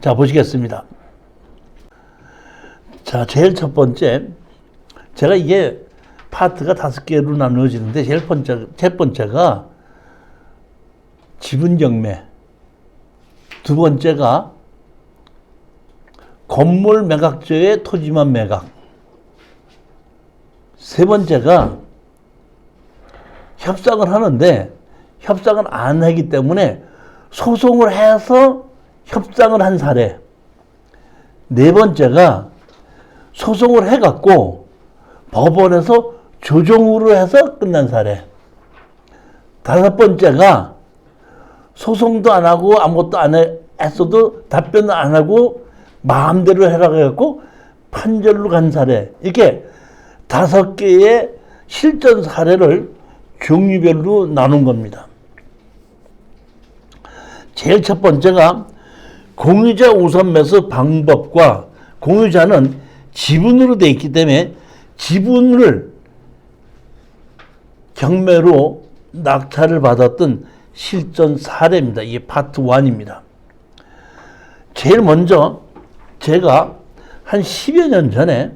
자, 보시겠습니다. 자, 제일 첫 번째, 제가 이게 파트가 5개로 나누어지는데 첫 번째가 지분 경매, 두 번째가 건물 매각제의 토지만 매각, 세 번째가 협상을 하는데 협상을 안 하기 때문에 소송을 해서 협상을 한 사례, 네 번째가 소송을 해갖고 법원에서 조정으로 해서 끝난 사례, 다섯 번째가 소송도 안 하고 아무것도 안 했어도 답변을 안 하고 마음대로 해라고 해갖고 판결로 간 사례, 이렇게 5개의 실전 사례를 종류별로 나눈 겁니다. 제일 첫 번째가 공유자 우선 매수 방법과, 공유자는 지분으로 되어 있기 때문에 지분을 경매로 낙찰을 받았던 실전 사례입니다. 이게 파트 1입니다. 제일 먼저 제가 한 10여 년 전에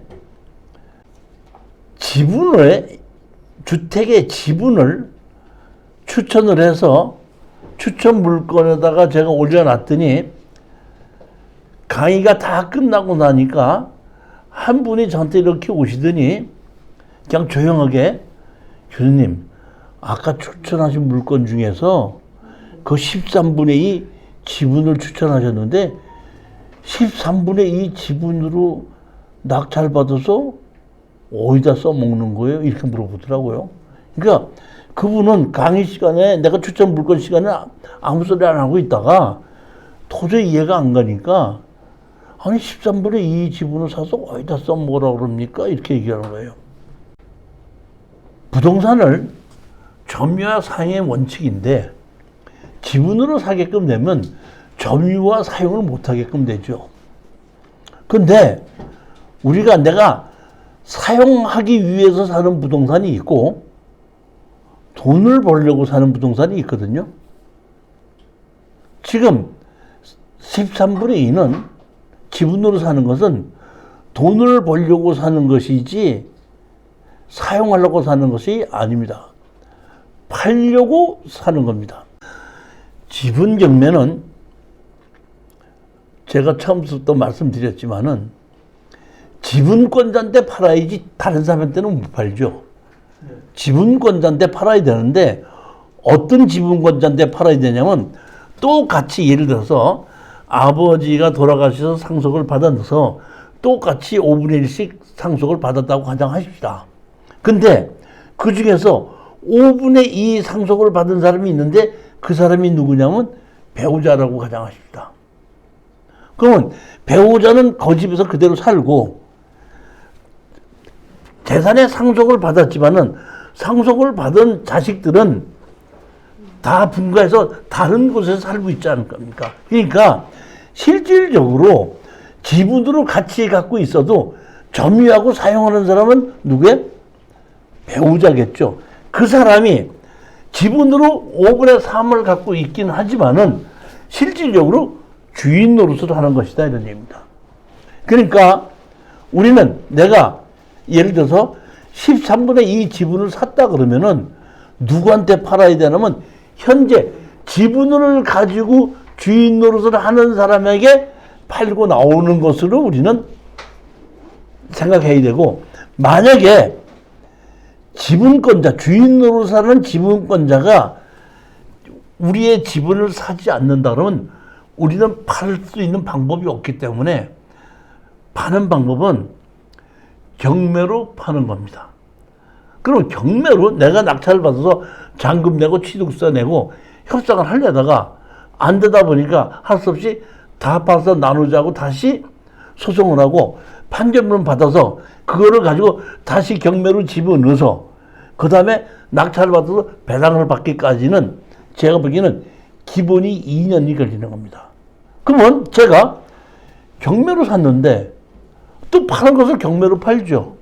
주택의 지분을 추천을 해서 추천 물건에다가 제가 올려놨더니 강의가 다 끝나고 나니까 한 분이 저한테 이렇게 오시더니 그냥 조용하게, 교수님, 아까 추천하신 물건 중에서 그 13분의 2 지분을 추천하셨는데 13분의 2 지분으로 낙찰받아서 어디다 써먹는 거예요? 이렇게 물어보더라고요. 그러니까 그분은 강의 시간에, 내가 추천 물건 시간에 아무 소리 안 하고 있다가 도저히 이해가 안 가니까, 아니 13분의 2 지분을 사서 어디다 써먹으라고 그럽니까? 이렇게 얘기하는 거예요. 부동산을 점유와 사용의 원칙인데 지분으로 사게끔 되면 점유와 사용을 못하게끔 되죠. 근데 내가 사용하기 위해서 사는 부동산이 있고 돈을 벌려고 사는 부동산이 있거든요. 지금 13분의 2는 지분으로 사는 것은 돈을 벌려고 사는 것이지 사용하려고 사는 것이 아닙니다. 팔려고 사는 겁니다. 지분 경매는 제가 처음부터 말씀드렸지만은 지분권자한테 팔아야지 다른 사람한테는 못 팔죠. 지분권자한테 팔아야 되는데 어떤 지분권자한테 팔아야 되냐면, 똑같이 예를 들어서 아버지가 돌아가셔서 상속을 받아서 똑같이 5분의 1씩 상속을 받았다고 가정하십시다. 근데 그 중에서 5분의 2 상속을 받은 사람이 있는데 그 사람이 누구냐면 배우자라고 가정하십시다. 그러면 배우자는 그 집에서 그대로 살고 재산의 상속을 받았지만은 상속을 받은 자식들은 다 분가해서 다른 곳에서 살고 있지 않습니까? 그러니까 실질적으로 지분으로 같이 갖고 있어도 점유하고 사용하는 사람은 누구예요? 배우자겠죠. 그 사람이 지분으로 5분의 3을 갖고 있긴 하지만은 실질적으로 주인 노릇을 하는 것이다, 이런 얘기입니다. 그러니까 우리는, 내가 예를 들어서 13분의 2 지분을 샀다 그러면은 누구한테 팔아야 되냐면 현재 지분을 가지고 주인 노릇을 하는 사람에게 팔고 나오는 것으로 우리는 생각해야 되고, 만약에 지분권자, 주인 노릇을 하는 지분권자가 우리의 지분을 사지 않는다 그러면 우리는 팔 수 있는 방법이 없기 때문에 파는 방법은 경매로 파는 겁니다. 그럼 경매로 내가 낙찰을 받아서 잔금 내고 취득세 내고 협상을 하려다가 안 되다 보니까 할 수 없이 다 팔아서 나누자고 다시 소송을 하고 판결문 받아서 그거를 가지고 다시 경매로 집어넣어서 그 다음에 낙찰을 받아서 배당을 받기까지는 제가 보기에는 기본이 2년이 걸리는 겁니다. 그러면 제가 경매로 샀는데 또 파는 것을 경매로 팔죠.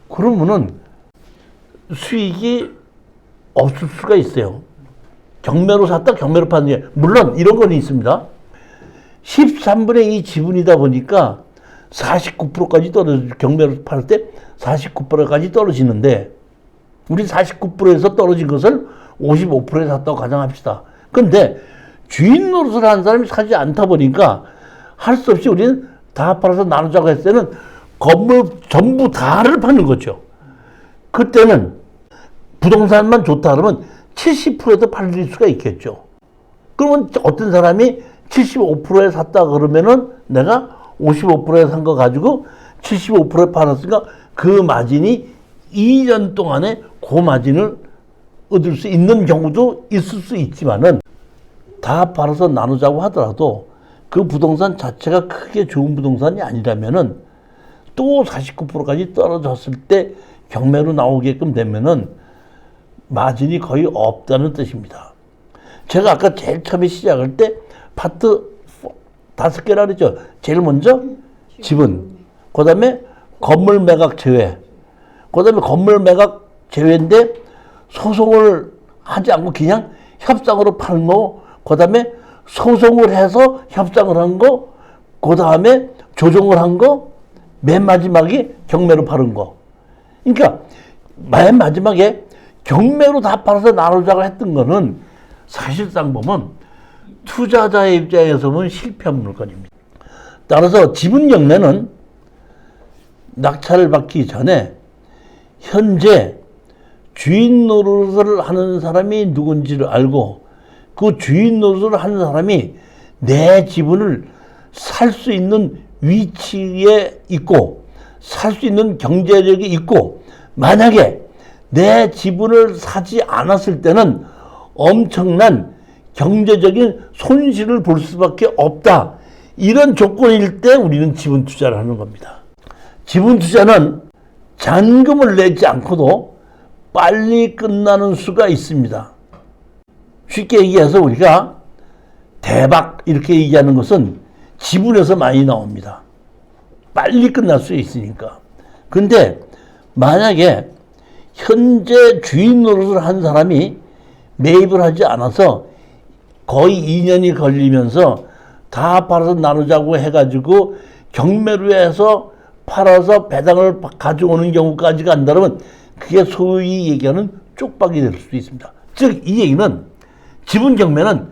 그러면은 수익이 없을 수가 있어요. 경매로 샀다 경매로 파는 게, 물론 이런 건 있습니다. 13분의 2 지분이다 보니까 49%까지 떨어져, 경매로 팔 때 49%까지 떨어지는데, 우리 49%에서 떨어진 것을 55%에 샀다고 가정합시다. 근데 주인 노릇을 하는 사람이 사지 않다 보니까 할 수 없이 우리는 다 팔아서 나누자고 했을 때는 건물 전부 다를 파는 거죠. 그때는 부동산만 좋다 그러면 70%에도 팔릴 수가 있겠죠. 그러면 어떤 사람이 75%에 샀다 그러면은 내가 55%에 산 거 가지고 75%에 팔았으니까 그 마진이 2년 동안에 그 마진을 얻을 수 있는 경우도 있을 수 있지만은 다 팔아서 나누자고 하더라도 그 부동산 자체가 크게 좋은 부동산이 아니라면은 또 49%까지 떨어졌을 때 경매로 나오게끔 되면은 마진이 거의 없다는 뜻입니다. 제가 아까 제일 처음에 시작할 때 파트 5개라 그랬죠. 제일 먼저 지분, 그 다음에 건물 매각 제외, 그 다음에 건물 매각 제외인데 소송을 하지 않고 그냥 협상으로 파는 거, 그 다음에 소송을 해서 협상을 한 거, 그 다음에 조정을 한 거, 맨 마지막에 경매로 파는 거. 그러니까 맨 마지막에 경매로 다 팔아서 나누자고 했던 거는 사실상 보면 투자자의 입장에서 보면 실패한 물건입니다. 따라서 지분 경매는 낙찰을 받기 전에 현재 주인 노릇을 하는 사람이 누군지를 알고 그 주인 노릇을 하는 사람이 내 지분을 살 수 있는 위치에 있고 살 수 있는 경제력이 있고 만약에 내 지분을 사지 않았을 때는 엄청난 경제적인 손실을 볼 수밖에 없다. 이런 조건일 때 우리는 지분 투자를 하는 겁니다. 지분 투자는 잔금을 내지 않고도 빨리 끝나는 수가 있습니다. 쉽게 얘기해서 우리가 대박 이렇게 얘기하는 것은 지분에서 많이 나옵니다. 빨리 끝날 수 있으니까. 근데 만약에 현재 주인 노릇을 한 사람이 매입을 하지 않아서 거의 2년이 걸리면서 다 팔아서 나누자고 해가지고 경매로 해서 팔아서 배당을 가져오는 경우까지 간다면 그게 소위 얘기하는 쪽박이 될 수도 있습니다. 즉 이 얘기는 지분 경매는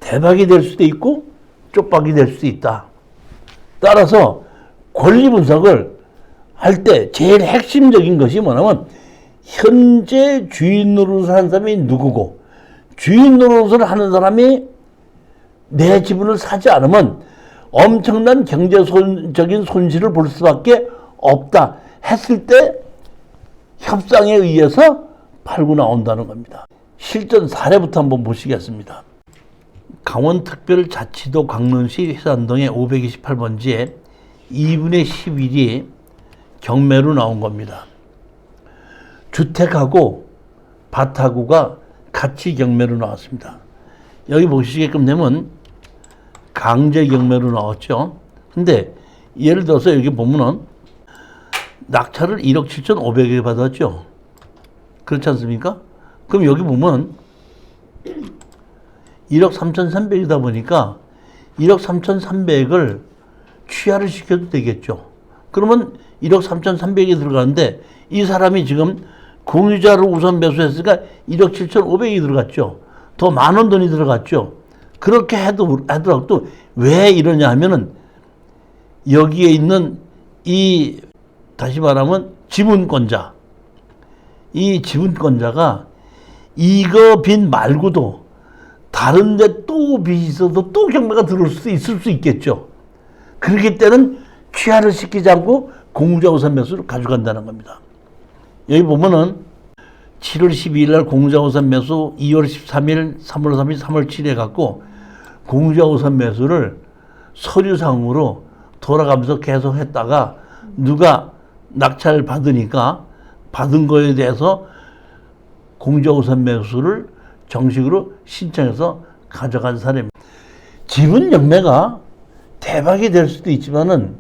대박이 될 수도 있고 쪽박이 될 수도 있다. 따라서 권리 분석을 할 때 제일 핵심적인 것이 뭐냐면 현재 주인 노릇을 하는 사람이 누구고 주인 노릇을 하는 사람이 내 지분을 사지 않으면 엄청난 경제적인 손실을 볼 수밖에 없다 했을 때 협상에 의해서 팔고 나온다는 겁니다. 실전 사례부터 한번 보시겠습니다. 강원특별자치도 강릉시 회산동의 528번지에 2분의 11이 경매로 나온 겁니다. 주택하고 밭하고가 같이 경매로 나왔습니다. 여기 보시게끔 되면 강제 경매로 나왔죠. 근데 예를 들어서 여기 보면은 낙찰을 1억 7,500에 받았죠. 그렇지 않습니까? 그럼 여기 보면 1억 3,300이다 보니까 1억 3,300을 취하를 시켜도 되겠죠. 그러면 1억 3,300이 들어가는데 이 사람이 지금 공유자를 우선 매수했으니까 1억 7,500이 들어갔죠. 더 많은 돈이 들어갔죠. 그렇게 하더라도 왜 이러냐 하면은 여기에 있는 이 다시 말하면 지분권자, 이 지분권자가 이거 빚 말고도 다른데 또 빚이 있어도 또 경매가 들어올 수도 있을 수 있겠죠. 그렇기 때는 취하를 시키지 않고 공유자 우선 매수를 가져간다는 겁니다. 여기 보면은 7월 12일 날 공유자 우선 매수, 2월 13일, 3월 3일, 3월 7일에 갖고 공유자 우선 매수를 서류상으로 돌아가면서 계속 했다가 누가 낙찰을 받으니까 받은 거에 대해서 공유자 우선 매수를 정식으로 신청해서 가져간 사례입니다. 지분 경매가 대박이 될 수도 있지만은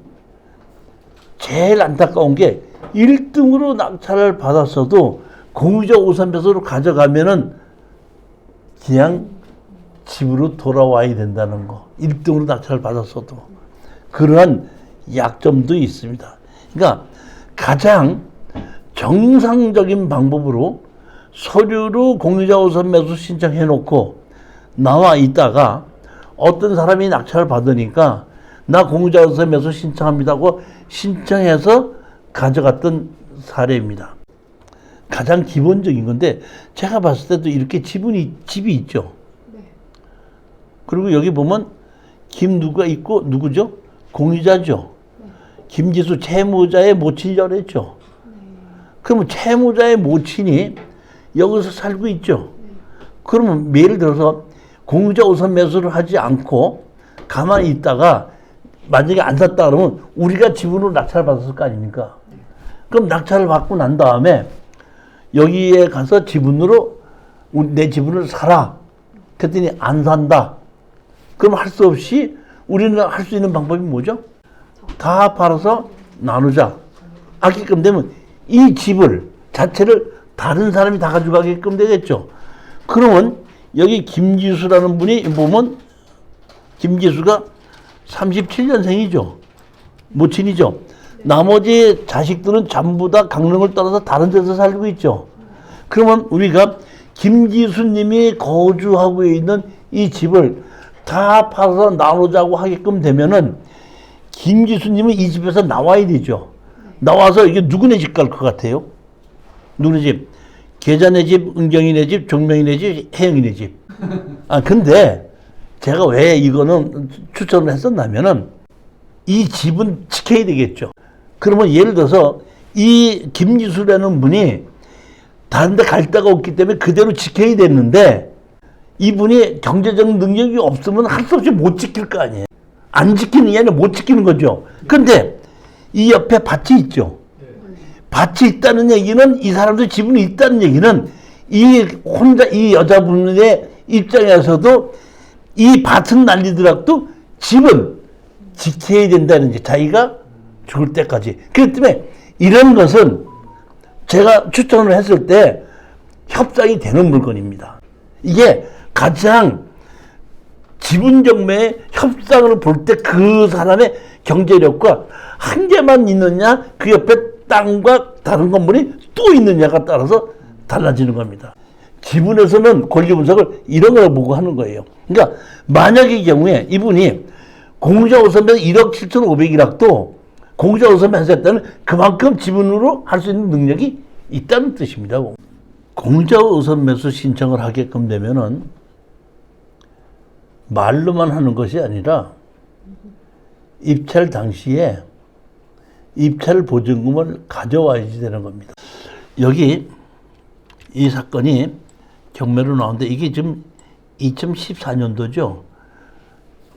제일 안타까운 게 1등으로 낙찰을 받았어도 공유자 우선 매수로 가져가면은 그냥 집으로 돌아와야 된다는 거. 1등으로 낙찰을 받았어도. 그러한 약점도 있습니다. 그러니까 가장 정상적인 방법으로 서류로 공유자 우선 매수 신청해놓고 나와 있다가 어떤 사람이 낙찰을 받으니까 나 공유자 우선 매수 신청합니다고 신청해서 가져갔던 사례입니다. 가장 기본적인 건데 제가 봤을 때도 이렇게 집이 있죠. 네. 그리고 여기 보면 김 누가 있고 누구죠? 공유자죠. 네. 김지수 채무자의 모친이라고 했죠. 네. 그러면 채무자의 모친이 여기서 살고 있죠. 네. 그러면 예를 들어서 공유자 우선 매수를 하지 않고 가만히 있다가 만약에 안 샀다 그러면 우리가 지분으로 낙찰을 받았을 거 아닙니까? 그럼 낙찰을 받고 난 다음에 여기에 가서 지분으로 내 지분을 사라. 그랬더니 안 산다. 그럼 할 수 없이 우리는 할 수 있는 방법이 뭐죠? 다 팔아서 나누자. 아게끔 되면 이 집을 자체를 다른 사람이 다 가져가게끔 되겠죠. 그러면 여기 김지수라는 분이 보면 김지수가 37년생이죠. 모친이죠. 나머지 자식들은 전부 다 강릉을 떠나서 다른 데서 살고 있죠. 그러면 우리가 김지수님이 거주하고 있는 이 집을 다 팔아서 나누자고 하게끔 되면은 김지수님은 이 집에서 나와야 되죠. 나와서 이게 누구네 집 갈 것 같아요? 누구네 집? 계자네 집, 은경이네 집, 종명이네 집, 혜영이네 집. 아, 근데 제가 왜 이거는 추천을 했었냐면은 이 집은 지켜야 되겠죠. 그러면 예를 들어서 이 김지수라는 분이 다른 데 갈 데가 없기 때문에 그대로 지켜야 되는데 이분이 경제적 능력이 없으면 할 수 없이 못 지킬 거 아니에요. 안 지키는 게 아니라 못 지키는 거죠. 근데 이 옆에 밭이 있죠. 밭이 있다는 얘기는 이 사람도 지분이 있다는 얘기는 이 여자분의 입장에서도 이 밭은 날리더라도 집은 지켜야 된다는 게 자기가 죽을 때까지. 그렇기 때문에 이런 것은 제가 추천을 했을 때 협상이 되는 물건입니다. 이게 가장 지분적 매의 협상을 볼 때 그 사람의 경제력과 한계만 있느냐 그 옆에 땅과 다른 건물이 또 있느냐가 따라서 달라지는 겁니다. 지분에서는 권리 분석을 이런 걸 보고 하는 거예요. 그러니까 만약의 경우에 이분이 공유자 우선면 1억 7,500이락도 공유자 우선면 했을 때는 그만큼 지분으로 할 수 있는 능력이 있다는 뜻입니다. 공유자 우선 매수 신청을 하게끔 되면은 말로만 하는 것이 아니라 입찰 당시에 입찰 보증금을 가져와야지 되는 겁니다. 여기 이 사건이 경매로 나오는데 이게 지금 2014년도죠.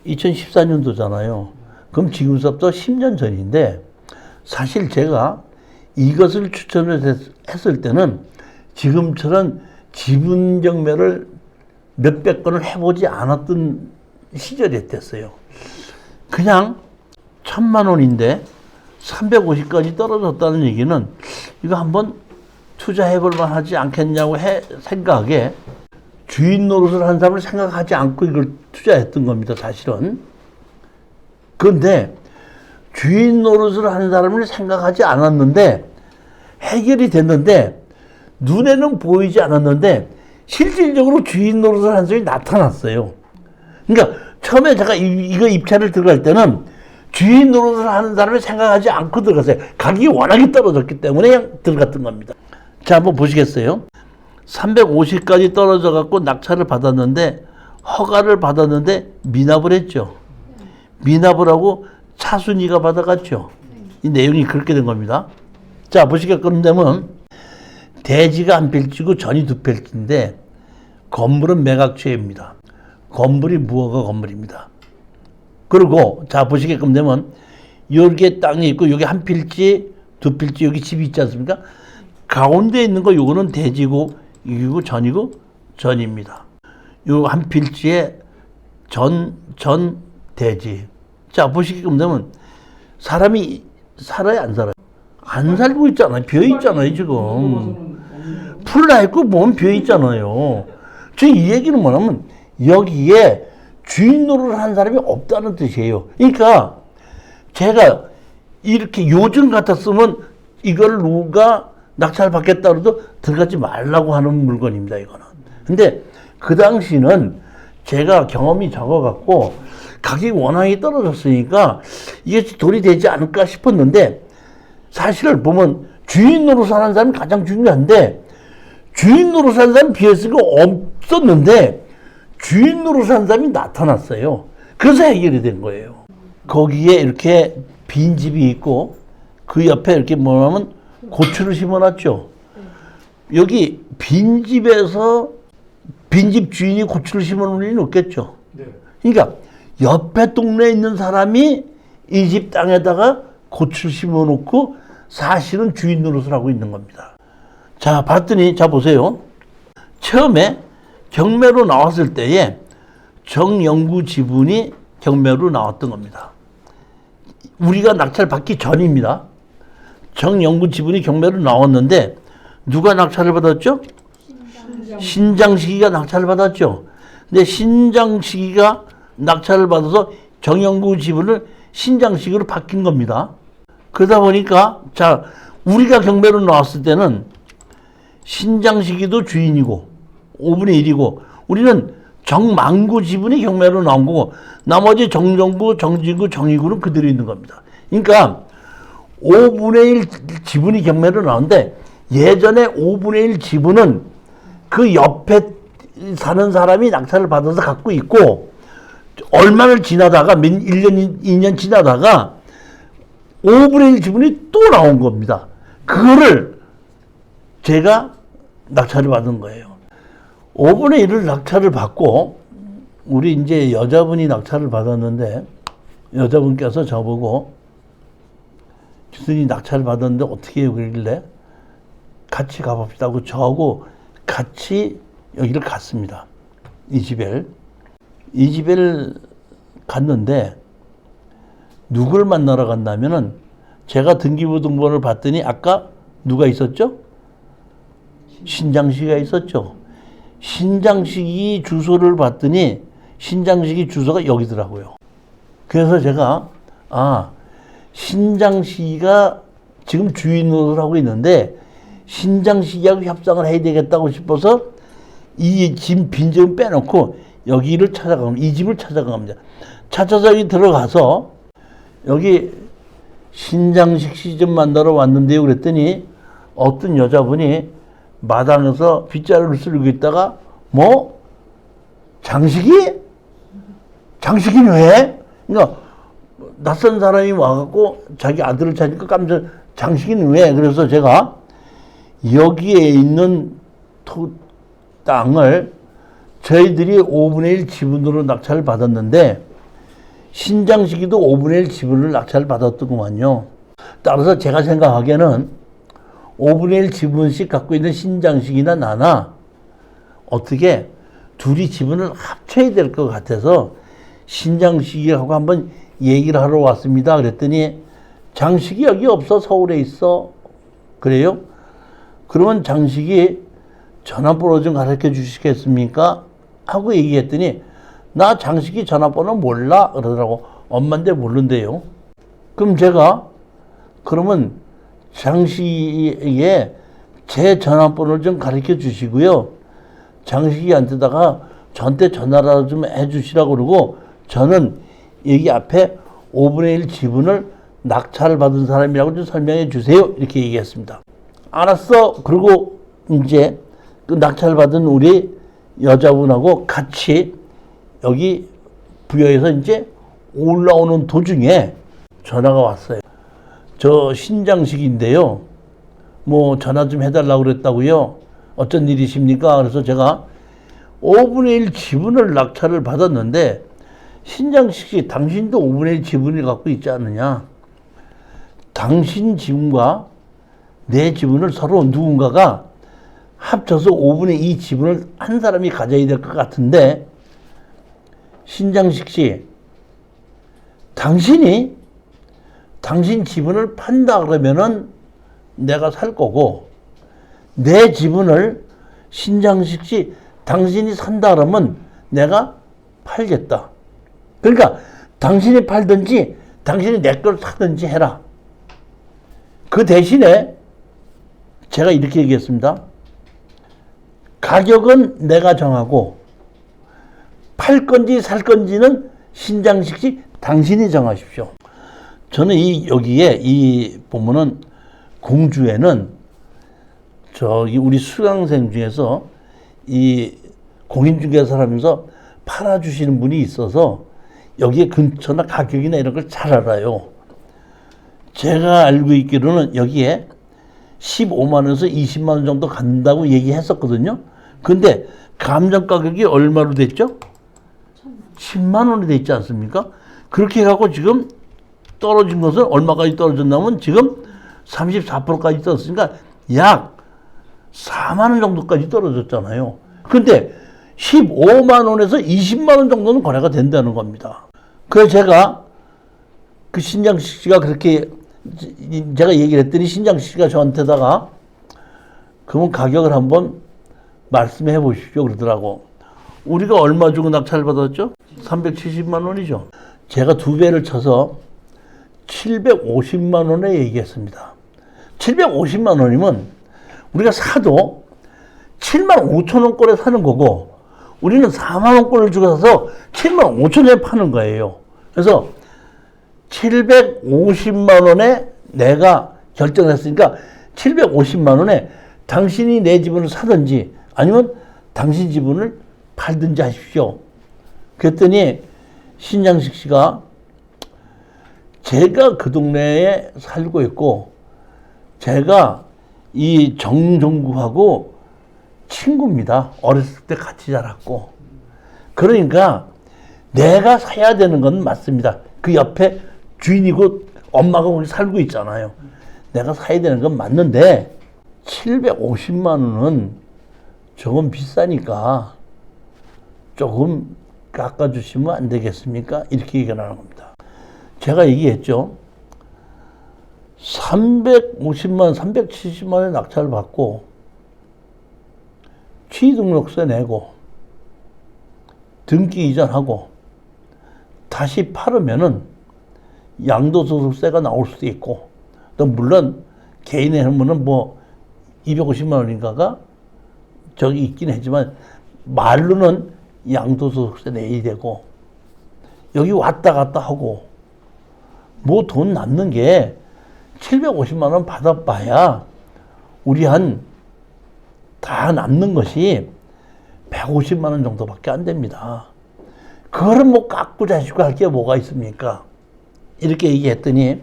2014년도잖아요. 그럼 지금부터 10년 전인데 사실 제가 이것을 추천을 했을 때는 지금처럼 지분 경매를 몇백 건을 해보지 않았던 시절이 됐어요. 그냥 1,000만 원인데 350까지 떨어졌다는 얘기는 이거 한번 투자해볼 만하지 않겠냐고 생각에 주인 노릇을 한 사람을 생각하지 않고 이걸 투자했던 겁니다, 사실은. 그런데 주인 노릇을 한 사람을 생각하지 않았는데 해결이 됐는데 눈에는 보이지 않았는데 실질적으로 주인 노릇을 한 사람이 나타났어요. 그러니까 처음에 제가 이거 입찰을 들어갈 때는 주인 노릇을 하는 사람을 생각하지 않고 들어갔어요. 가격이 워낙에 떨어졌기 때문에 그냥 들어갔던 겁니다. 자, 한번 보시겠어요? 350까지 떨어져 갖고 낙찰을 받았는데 허가를 받았는데 미납을 했죠. 미납을 하고 차순위가 받아갔죠. 이 내용이 그렇게 된 겁니다. 자, 보시게끔 되면 대지가 한 필지고 전이 두 필지인데 건물은 매각처입니다. 건물이 무허가 건물입니다. 그리고 자 보시게끔 되면 여기에 땅이 있고 여기 한 필지, 두 필지 여기 집이 있지 않습니까? 가운데 있는 거 요거는 대지고 이고 전이고 전입니다. 요 한 필지에 전 대지. 자 보시게끔 되면 사람이 살아요 안 살아요? 안 살고 있잖아요. 비어 있잖아요 지금. 풀나 있고 몸 비어 있잖아요. 저 이 얘기는 뭐냐면 여기에 주인 노릇을 한 사람이 없다는 뜻이에요. 그러니까 제가 이렇게 요즘 같았으면 이걸 누가 낙찰 받겠다 그래도 들어가지 말라고 하는 물건입니다, 이거는. 근데 그 당시는 제가 경험이 적어갖고 가격이 워낙에 떨어졌으니까 이게 돈이 되지 않을까 싶었는데 사실을 보면 주인 노릇을 하는 사람이 가장 중요한데 주인 노릇을 하는 사람이 비어있으니까 없었는데 주인 노릇을 하는 사람이 나타났어요. 그래서 해결이 된 거예요. 거기에 이렇게 빈집이 있고 그 옆에 이렇게 뭐냐면 고추를 심어놨죠. 여기 빈집에서 빈집 주인이 고추를 심어놓을 일은 없겠죠. 그러니까 옆에 동네에 있는 사람이 이 집 땅에다가 고추를 심어놓고 사실은 주인 노릇을 하고 있는 겁니다. 자, 봤더니 자 보세요. 처음에 경매로 나왔을 때에 정영구 지분이 경매로 나왔던 겁니다. 우리가 낙찰 받기 전입니다. 정영구 지분이 경매로 나왔는데 누가 낙찰을 받았죠? 신장식이가 낙찰을 받았죠. 근데 신장식이가 낙찰을 받아서 정영구 지분을 신장식으로 바뀐 겁니다. 그러다 보니까 자 우리가 경매로 나왔을 때는 신장식이도 주인이고 5분의 1이고 우리는 정만구 지분이 경매로 나온 거고 나머지 정정구, 정진구, 정의구는 그대로 있는 겁니다. 그러니까 5분의 1 지분이 경매로 나오는데 예전에 5분의 1 지분은 그 옆에 사는 사람이 낙찰을 받아서 갖고 있고 얼마를 지나다가 1년, 2년 지나다가 5분의 1 지분이 또 나온 겁니다. 그거를 제가 낙찰을 받은 거예요. 5분의 1을 낙찰을 받고 우리 이제 여자분이 낙찰을 받았는데 여자분께서 저보고 교수님 낙찰을 받았는데 어떻게 해요? 그러길래 같이 가봅시다 하고 저하고 같이 여기를 갔습니다. 이 집에 갔는데 누굴 만나러 갔냐면은 제가 등기부등본을 봤더니 아까 누가 있었죠? 신장식이가 있었죠. 신장식이 주소를 봤더니 신장식이 주소가 여기더라고요. 그래서 제가 신장식이가 지금 주인 노릇을 하고 있는데 신장식이하고 협상을 해야 되겠다고 싶어서 이 집 빈집을 빼놓고 여기를 찾아갑니다. 이 집을 찾아갑니다. 찾아서 여기 들어가서 여기 신장식 씨 좀 만나러 왔는데요. 그랬더니 어떤 여자분이 마당에서 빗자루를 쓸고 있다가 뭐? 장식이? 장식이는 왜? 그러니까 낯선 사람이 와갖고 자기 아들을 찾으니까 깜짝 장식이는 왜? 그래서 제가 여기에 있는 땅을 저희들이 5분의 1 지분으로 낙찰을 받았는데 신장식이도 5분의 1 지분을 낙찰을 받았더구만요. 따라서 제가 생각하기에는 5분의 1 지분씩 갖고 있는 신장식이나 나나 어떻게 둘이 지분을 합쳐야 될 것 같아서 신장식이하고 한번 얘기를 하러 왔습니다. 그랬더니 장식이 여기 없어. 서울에 있어. 그래요? 그러면 장식이 전화번호 좀 가르쳐 주시겠습니까? 하고 얘기했더니 나 장식이 전화번호 몰라 그러더라고. 엄마인데 모른대요. 그럼 제가 그러면 장식이에 제 전화번호를 좀 가르쳐 주시고요. 장식이한테다가 저한테 전화라도 좀 해주시라고 그러고 저는 여기 앞에 5분의 1 지분을 낙찰을 받은 사람이라고 좀 설명해 주세요. 이렇게 얘기했습니다. 알았어. 그리고 이제 그 낙찰 받은 우리 여자분하고 같이 여기 부여에서 이제 올라오는 도중에 전화가 왔어요. 저 신장식인데요. 뭐 전화 좀 해달라고 그랬다고요. 어쩐 일이십니까? 그래서 제가 5분의 1 지분을 낙찰을 받았는데 신장식 씨 당신도 5분의 1 지분을 갖고 있지 않느냐. 당신 지분과 내 지분을 서로 누군가가 합쳐서 5분의 2 지분을 한 사람이 가져야 될 것 같은데 신장식 씨 당신 지분을 판다 그러면은 내가 살 거고 내 지분을 신장식 씨 당신이 산다 그러면 내가 팔겠다. 그러니까 당신이 팔든지 당신이 내 걸 사든지 해라. 그 대신에 제가 이렇게 얘기했습니다. 가격은 내가 정하고 팔 건지 살 건지는 신장식 씨 당신이 정하십시오. 저는 여기에 이 보면은 공주에는 저기 우리 수강생 중에서 이 공인중개사 하면서 팔아주시는 분이 있어서 여기에 근처나 가격이나 이런 걸 잘 알아요. 제가 알고 있기로는 여기에 15만 원에서 20만 원 정도 간다고 얘기했었거든요. 근데 감정 가격이 얼마로 됐죠? 10만 원이 됐지 않습니까? 그렇게 해갖고 지금 떨어진 것은 얼마까지 떨어졌냐면 지금 34%까지 떨어졌으니까 약 4만 원 정도까지 떨어졌잖아요. 근데 15만 원에서 20만 원 정도는 거래가 된다는 겁니다. 그래서 제가 그 신장식 씨가 그렇게 제가 얘기를 했더니 신장식 씨가 저한테다가 그러면 가격을 한번 말씀해 보십시오 그러더라고. 우리가 얼마 주고 낙찰 받았죠? 370만 원이죠. 제가 2배를 쳐서 750만 원에 얘기했습니다. 750만 원이면 우리가 사도 7만 5천 원꼴에 사는 거고 우리는 4만 원꼴을 주고 사서 7만 5천 원에 파는 거예요. 그래서 750만 원에 내가 결정했으니까 750만 원에 당신이 내 지분을 사든지 아니면 당신 지분을 팔든지 하십시오. 그랬더니 신장식 씨가 제가 그 동네에 살고 있고 제가 이 정종구하고 친구입니다. 어렸을 때 같이 자랐고. 그러니까 내가 사야 되는 건 맞습니다. 그 옆에 주인이고 엄마가 거기 살고 있잖아요. 내가 사야 되는 건 맞는데 750만 원은 조금 비싸니까 조금 깎아주시면 안 되겠습니까? 이렇게 얘기하는 겁니다. 제가 얘기했죠. 350만, 370만 원의 낙찰을 받고 취등록세 내고 등기 이전하고 다시 팔으면은 양도소득세가 나올 수도 있고 또 물론 개인의 하면은 뭐 250만 원인가가 저기 있긴 하지만 말로는 양도소득세 내야 되고 여기 왔다 갔다 하고 뭐 돈 남는 게 750만 원 받아봐야 우리 다 남는 것이 150만 원 정도밖에 안 됩니다. 그거를 뭐 깎고 자시고 할 게 뭐가 있습니까? 이렇게 얘기했더니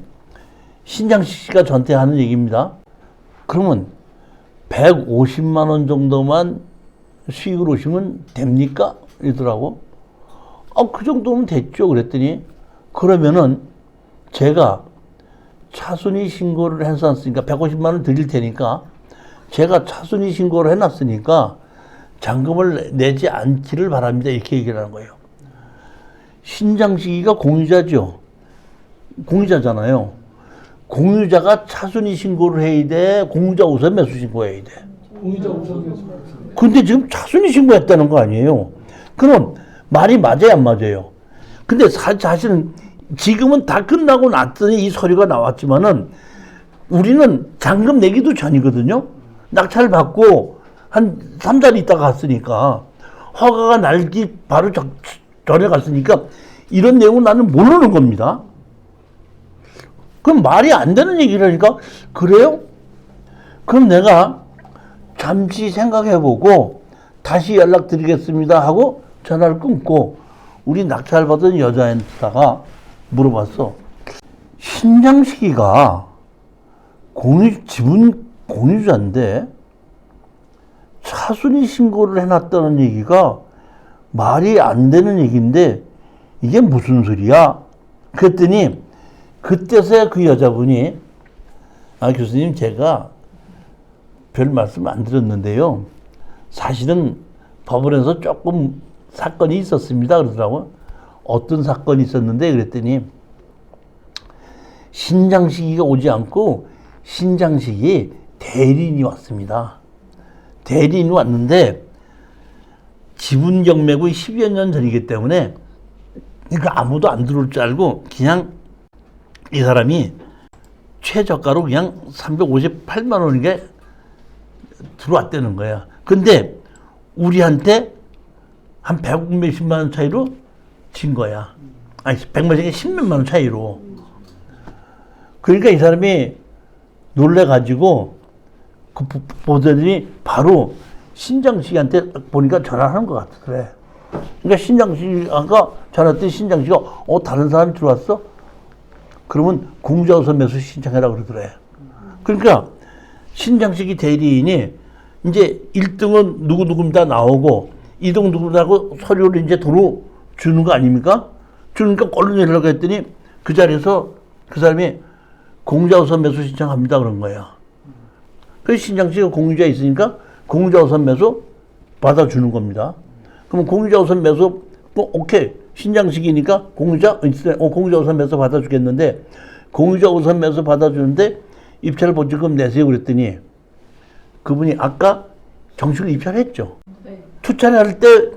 신장식 씨가 저한테 하는 얘기입니다. 그러면 150만 원 정도만 수익을 오시면 됩니까? 이러더라고. 그 정도면 됐죠. 그랬더니 그러면은 제가 차순위 신고를 해놨으니까 150만 원 드릴 테니까 제가 차순위 신고를 해놨으니까 잔금을 내지 않기를 바랍니다. 이렇게 얘기를 하는 거예요. 신장식이가 공유자죠. 공유자잖아요. 공유자가 차순위 신고를 해야 돼? 공유자 우선 매수 신고해야 돼? 공유자 우선 매수. 근데 지금 차순위 신고했다는 거 아니에요? 그럼 말이 맞아요, 안 맞아요? 근데 사실은 지금은 다 끝나고 났더니 이 서류가 나왔지만은 우리는 잔금 내기도 전이거든요. 낙찰 받고 한 3달 있다가 갔으니까 허가가 날기 바로 전에 갔으니까 이런 내용은 나는 모르는 겁니다. 그럼 말이 안 되는 얘기를 하니까 그래요? 그럼 내가 잠시 생각해보고 다시 연락드리겠습니다 하고 전화를 끊고 우리 낙찰 받은 여자한테다가 물어봤어. 신장식이가 지분 공유자인데 차순위 신고를 해놨다는 얘기가 말이 안 되는 얘기인데 이게 무슨 소리야? 그랬더니 그때서야 그 여자분이 교수님 제가 별 말씀 안 드렸는데요. 사실은 법원에서 조금 사건이 있었습니다. 그러더라고요. 어떤 사건이 있었는데 그랬더니 신장식이가 오지 않고 신장식이 대리인이 왔습니다. 대리인이 왔는데 지분 경매고 10여 년 전이기 때문에 그러니까 아무도 안 들어올 줄 알고 그냥 이 사람이 최저가로 그냥 358만 원이게 들어왔다는 거야. 근데 우리한테 한 100 몇십만 원 차이로 진 거야. 아니 100만 원에 10몇만 원 차이로. 그러니까 이 사람이 놀래가지고 그 보더니 바로 신장식한테 보니까 전화하는 것 같아. 그래. 그러니까 신장식아까 전화했더니 신장식이 다른 사람이 들어왔어? 그러면 공자우선 매수 신청해라 그러더래. 그러니까 신장식이 대리인이 이제 1등은 누구누구입니다 나오고 2등 누구라고 서류를 이제 도로 주는 거 아닙니까? 주니까 얼른 연락을 했더니 그 자리에서 그 사람이 공자우선 매수 신청합니다 그런 거야. 그래서 신장식이 공유자 있으니까 공유자우선 매수 받아주는 겁니다. 그럼 공유자우선 매수 오케이 신장식이니까 공유자우선 매수 받아주겠는데 공유자우선 매수 받아주는데 입찰 보증금 내세요 그랬더니 그분이 아까 정식으로 입찰했죠. 네. 투자를 할 때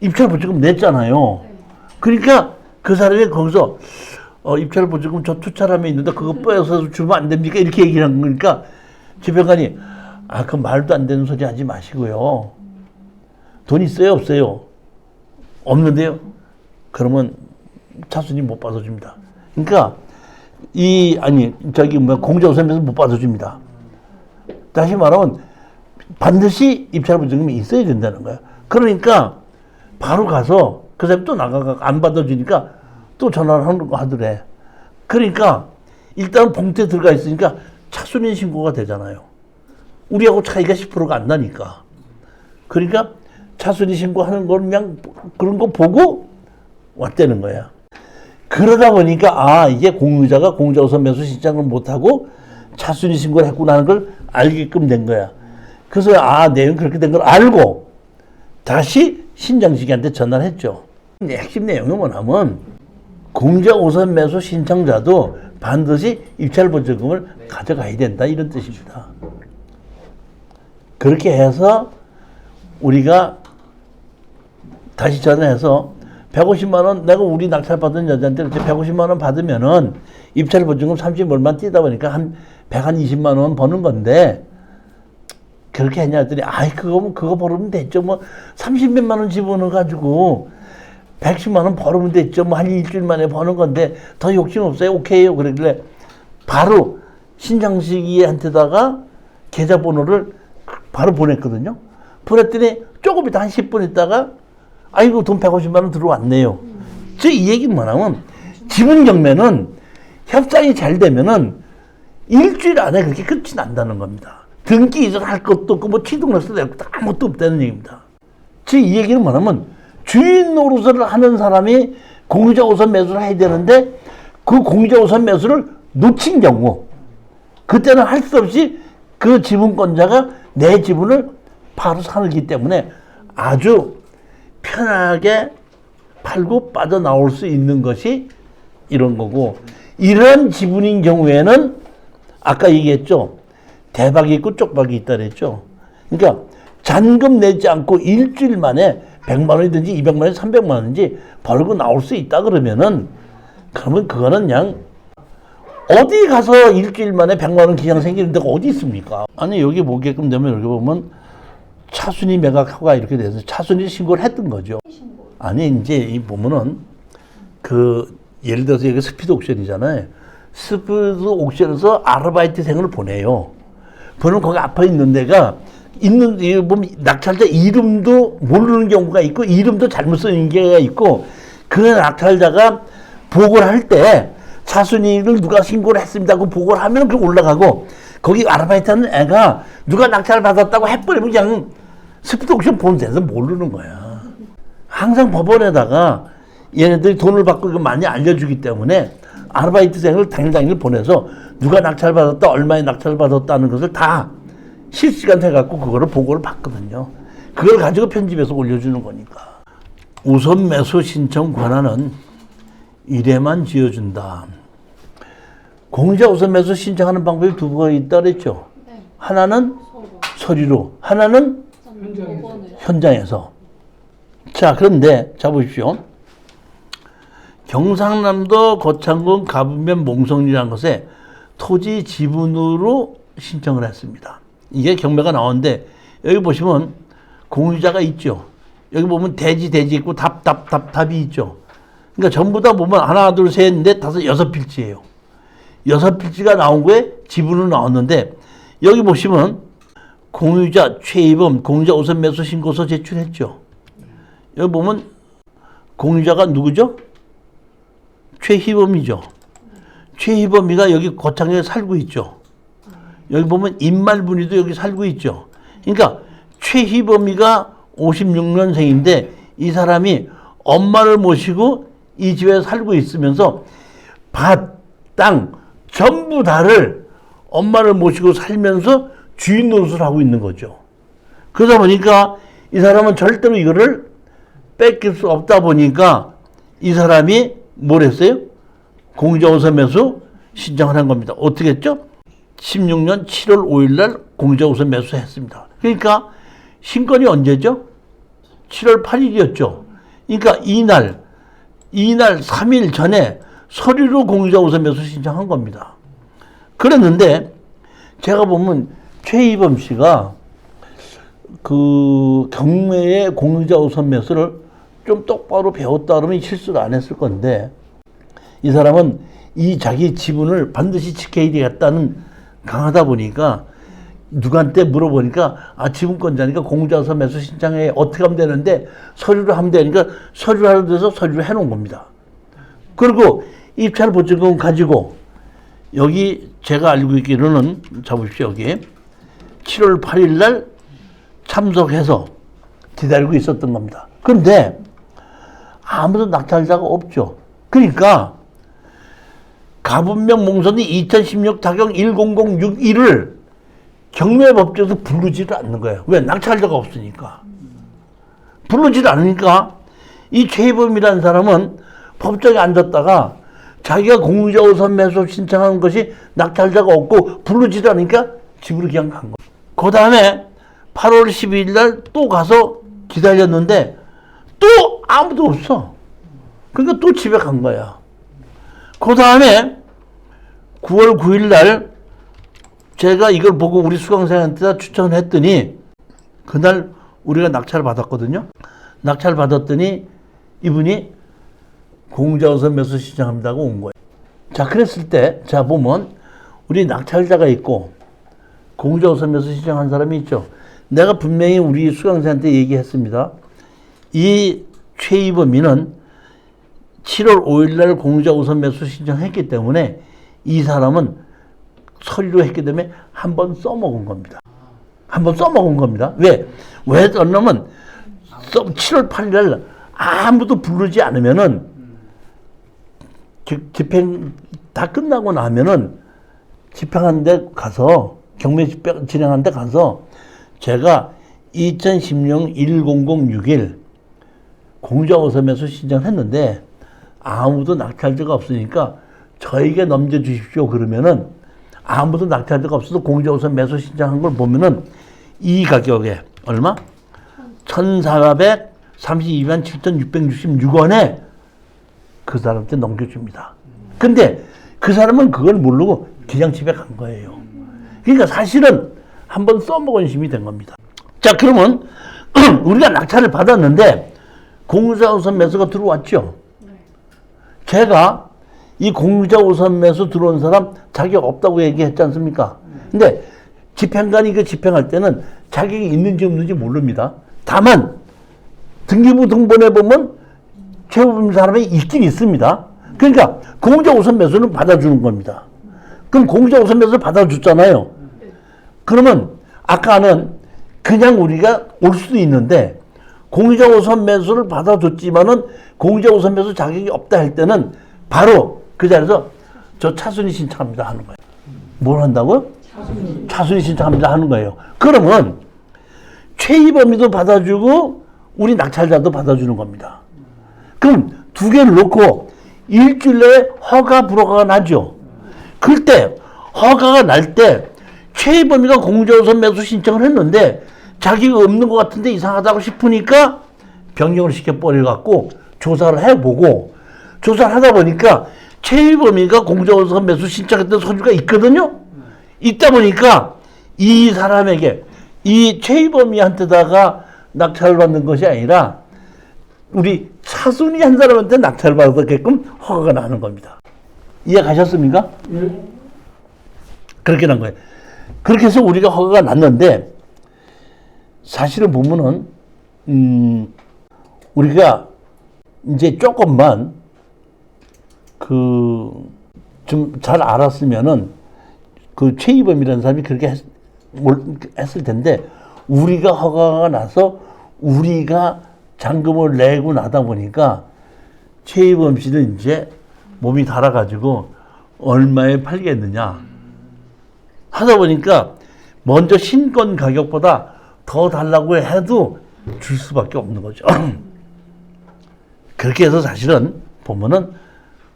입찰 보증금 냈잖아요. 네. 그러니까 그 사람이 거기서 입찰 보증금 저 투자함에 있는데 그거 빼서 주면 안 됩니까? 이렇게 얘기를 한 거니까 재평관이 그 말도 안 되는 소리 하지 마시고요. 돈 있어요? 없어요? 없는데요? 그러면 차순위 못 받아줍니다. 그러니까 공자우선에서 못 받아줍니다. 다시 말하면 반드시 입찰 보증금이 있어야 된다는 거야. 그러니까 바로 가서 그 사람이 또 나가가 안 받아주니까 또 전화를 하더래. 그러니까 일단 봉투에 들어가 있으니까 차순위 신고가 되잖아요. 우리하고 차이가 10%가 안 나니까. 그러니까 차순위 신고하는 걸 그냥 그런 거 보고 왔다는 거야. 그러다 보니까 이게 공유자가 공자우선 매수 신청을 못하고 차순위 신고를 했구나 하는 걸 알게끔 된 거야. 그래서 내용 그렇게 된 걸 알고 다시 신장식한테 전화를 했죠. 핵심 내용이 뭐냐면 공자우선 매수 신청자도 반드시 입찰 보증금을 가져가야 된다 이런 뜻입니다. 그렇게 해서 우리가 다시 전화해서 150만 원 내가 우리 낙찰 받은 여자한테 150만 원 받으면은 입찰 보증금 30 얼마 뛰다 보니까 한 120만 원 버는 건데 그렇게 했냐 했더니 그거 벌으면 됐죠. 뭐 30몇만 원 집어넣어 가지고 110만 원 벌으면 됐죠. 뭐 한 일주일 만에 버는 건데 더 욕심 없어요. 오케이요. 그러길래 바로 신장식이한테다가 계좌번호를 바로 보냈거든요. 보냈더니 조금 있다 한 10분 있다가 돈 150만 원 들어왔네요. 이 얘기는 뭐냐면 지분 경매는 협상이 잘 되면은 일주일 안에 그렇게 끝이 난다는 겁니다. 등기 이전할 것도 없고 뭐 취득세도 낼 것도 아무것도 없다는 얘기입니다. 이 얘기는 뭐냐면 주인 노릇을 하는 사람이 공유자 우선 매수를 해야 되는데 그 공유자 우선 매수를 놓친 경우 그때는 할 수 없이 그 지분권자가 내 지분을 바로 사기 때문에 아주 편하게 팔고 빠져나올 수 있는 것이 이런 거고 이런 지분인 경우에는 아까 얘기했죠. 대박이 있고 쪽박이 있다 그랬죠. 그러니까 잔금 내지 않고 일주일 만에 100만 원이든지 200만 원이든지 300만 원인지 벌고 나올 수 있다 그러면 그거는 그냥 어디 가서 일주일 만에 100만 원 기장 생기는 데가 어디 있습니까? 여기 보게끔 되면 여기 보면 차순위 매각허가 이렇게 돼서 차순위 신고를 했던 거죠. 이제 이 보면은 예를 들어서 여기 스피드 옥션이잖아요. 스피드 옥션에서 아르바이트생을 보내요. 보면 거기 앞에 있는 데가 보면 낙찰자 이름도 모르는 경우가 있고 이름도 잘못 쓰는 경우가 있고 그 낙찰자가 보고를 할 때 차순위를 누가 신고를 했습니다 고 보고를 하면 그 올라가고 거기 아르바이트 하는 애가 누가 낙찰 받았다고 해버리면 그냥 스피드 옥션 보는 데서 모르는 거야. 항상 법원에다가 얘네들이 돈을 받고 이거 많이 알려주기 때문에 아르바이트생을 당일 보내서 누가 낙찰 받았다 얼마에 낙찰 받았다는 것을 다 실시간 해갖고 그거를 보고를 받거든요. 그걸 가지고 편집해서 올려주는 거니까. 우선 매수 신청 권한은 이래만 지어준다. 공자 우선 매수 신청하는 방법이 두 가지 있다 그랬죠. 네. 하나는 서류로, 하나는 현장에서. 자, 그런데 자 보십시오. 경상남도 거창군 가분면 몽성리라는 곳에 토지 지분으로 신청을 했습니다. 이게 경매가 나오는데 여기 보시면 공유자가 있죠. 여기 보면 대지 있고 답이 있죠. 그러니까 전부 다 보면 하나, 둘, 셋, 넷, 다섯, 여섯 필지예요. 여섯 필지가 나온 거에 지분으로 나왔는데 여기 보시면 공유자 최희범 공유자 우선 매수 신고서 제출했죠. 여기 보면 공유자가 누구죠? 최희범이죠. 최희범이가 여기 거창에 살고 있죠. 여기 보면 임말분이도 여기 살고 있죠. 그러니까 최희범이가 56년생인데 이 사람이 엄마를 모시고 이 집에 살고 있으면서 밭, 땅 전부 다를 엄마를 모시고 살면서 주인 노릇을 하고 있는 거죠. 그러다 보니까 이 사람은 절대로 이거를 뺏길 수 없다 보니까 이 사람이 뭘 했어요? 공유자 우선 매수 신청을 한 겁니다. 어떻게 했죠? 16년 7월 5일 날 공유자 우선 매수했습니다. 그러니까 신건이 언제죠? 7월 8일이었죠. 그러니까 이날 3일 전에 서류로 공유자 우선 매수 신청한 겁니다. 그랬는데 제가 보면 최희범 씨가 그 경매의 공유자 우선 매수를 좀 똑바로 배웠다 그러면 실수를 안 했을 건데 이 사람은 이 자기 지분을 반드시 지켜야 되겠다는 강하다 보니까 누구한테 물어보니까 지분권자니까 공유자 우선 매수 신청해 어떻게 하면 되는데 서류를 하면 되니까 서류를 하러 돼서 서류를 해놓은 겁니다. 그리고 입찰 보증금 가지고 여기 제가 알고 있기로는 잡으십시오. 여기 7월 8일 날 참석해서 기다리고 있었던 겁니다. 그런데 아무도 낙찰자가 없죠. 그러니까 가분명 몽선이 2016 타경 10061을 경매법정에서 부르지를 않는 거예요. 왜? 낙찰자가 없으니까. 부르지를 않으니까 이 최희범이라는 사람은 법정에 앉았다가 자기가 공유자 우선 매수 신청한 것이 낙찰자가 없고 부르지를 않으니까 집으로 그냥 간 거예요. 그 다음에 8월 12일 날 또 가서 기다렸는데 또 아무도 없어. 그러니까 또 집에 간 거야. 그 다음에 9월 9일 날 제가 이걸 보고 우리 수강생한테 추천을 했더니 그날 우리가 낙찰을 받았거든요. 낙찰을 받았더니 이분이 공유자 우선 매수 신청합니다고 온 거예요. 자, 그랬을 때 자 보면 우리 낙찰자가 있고 공유자 우선 매수 신청한 사람이 있죠. 내가 분명히 우리 수강생한테 얘기했습니다. 이 최희범이는 7월 5일 날 공유자 우선 매수 신청했기 때문에 이 사람은 서류로 했기 때문에 한번 써먹은 겁니다. 한번 써먹은 겁니다. 왜? 왜 썼냐면 7월 8일 날 아무도 부르지 않으면은 집행 다 끝나고 나면은 집행한 데 가서 경매 집행 진행한 데 가서 제가 2016 1006일 공유자 우선 매수 신청했는데 아무도 낙찰자가 없으니까 저에게 넘겨주십시오. 그러면은 아무도 낙찰자가 없어서 공유자 우선 매수 신청한 걸 보면은 이 가격에 얼마? 1,432만 7,666원에 그 사람한테 넘겨줍니다. 근데 그 사람은 그걸 모르고 그냥 집에 간 거예요. 그러니까 사실은 한번 써먹은 심이 된 겁니다. 자, 그러면 우리가 낙찰을 받았는데 공유자 우선 매수가 들어왔죠. 제가 이 공유자 우선 매수 들어온 사람 자격 없다고 얘기했지 않습니까? 근데 집행관이 그 집행할 때는 자격이 있는지 없는지 모릅니다. 다만 등기부 등본에 보면 최후범 사람이 있긴 있습니다. 그러니까 공유자 우선 매수는 받아주는 겁니다. 그럼 공유자 우선 매수를 받아줬잖아요. 그러면 아까는 그냥 우리가 올 수도 있는데 공유자 우선 매수를 받아줬지만은 공유자 우선 매수 자격이 없다 할 때는 바로 그 자리에서 저 차순위 신청합니다 하는 거예요. 뭘 한다고요? 차순위 신청합니다 하는 거예요. 그러면 최희범이도 받아주고 우리 낙찰자도 받아주는 겁니다. 그럼 두 개를 놓고 일주일 내에 허가 불허가가 나죠. 그때 허가가 날 때 최희범이가 공유자 우선 매수 신청을 했는데 자기가 없는 것 같은데 이상하다고 싶으니까 변경을 시켜버려갖고 조사를 해보고 조사를 하다 보니까 최희범이가 공정거래소 매수 신청했던 서류가 있거든요. 있다 보니까 이 사람에게 이 최희범이한테다가 낙찰을 받는 것이 아니라 우리 차순위 한 사람한테 낙찰을 받게끔 허가가 나는 겁니다. 이해 가셨습니까? 그렇게 난 거예요. 그렇게 해서 우리가 허가가 났는데 사실은 보면은 우리가 이제 조금만 좀 잘 알았으면은 그 최희범이라는 사람이 그렇게 했을 텐데 우리가 허가가 나서 우리가 잔금을 내고 나다 보니까 최희범 씨는 이제 몸이 달아가지고 얼마에 팔겠느냐 하다 보니까 먼저 신권 가격보다 더 달라고 해도 줄 수밖에 없는 거죠. 그렇게 해서 사실은 보면은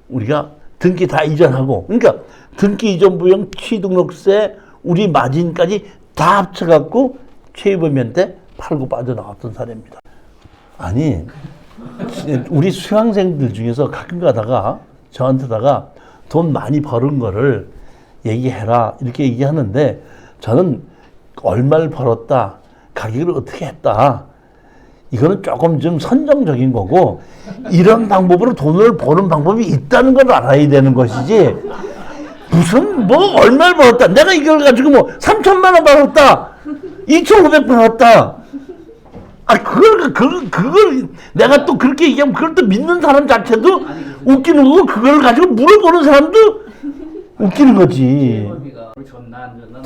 우리가 등기 다 이전하고 그러니까 등기 이전 부용 취등록세 우리 마진까지 다 합쳐갖고 최희범이한테 팔고 빠져나갔던 사례입니다. 아니 우리 수강생들 중에서 가끔 가다가 저한테다가 돈 많이 벌은 거를 얘기해라 이렇게 얘기하는데 저는 얼마를 벌었다 가격을 어떻게 했다 이거는 조금 좀 선정적인 거고 이런 방법으로 돈을 버는 방법이 있다는 걸 알아야 되는 것이지 무슨 뭐 얼마를 벌었다 내가 이걸 가지고 뭐 3천만 원 벌었다 2,500 벌었다 그걸 내가 또 그렇게 얘기하면 그걸 또 믿는 사람 자체도 웃기는 거고 그걸 가지고 물어보는 사람도 웃기는 거지.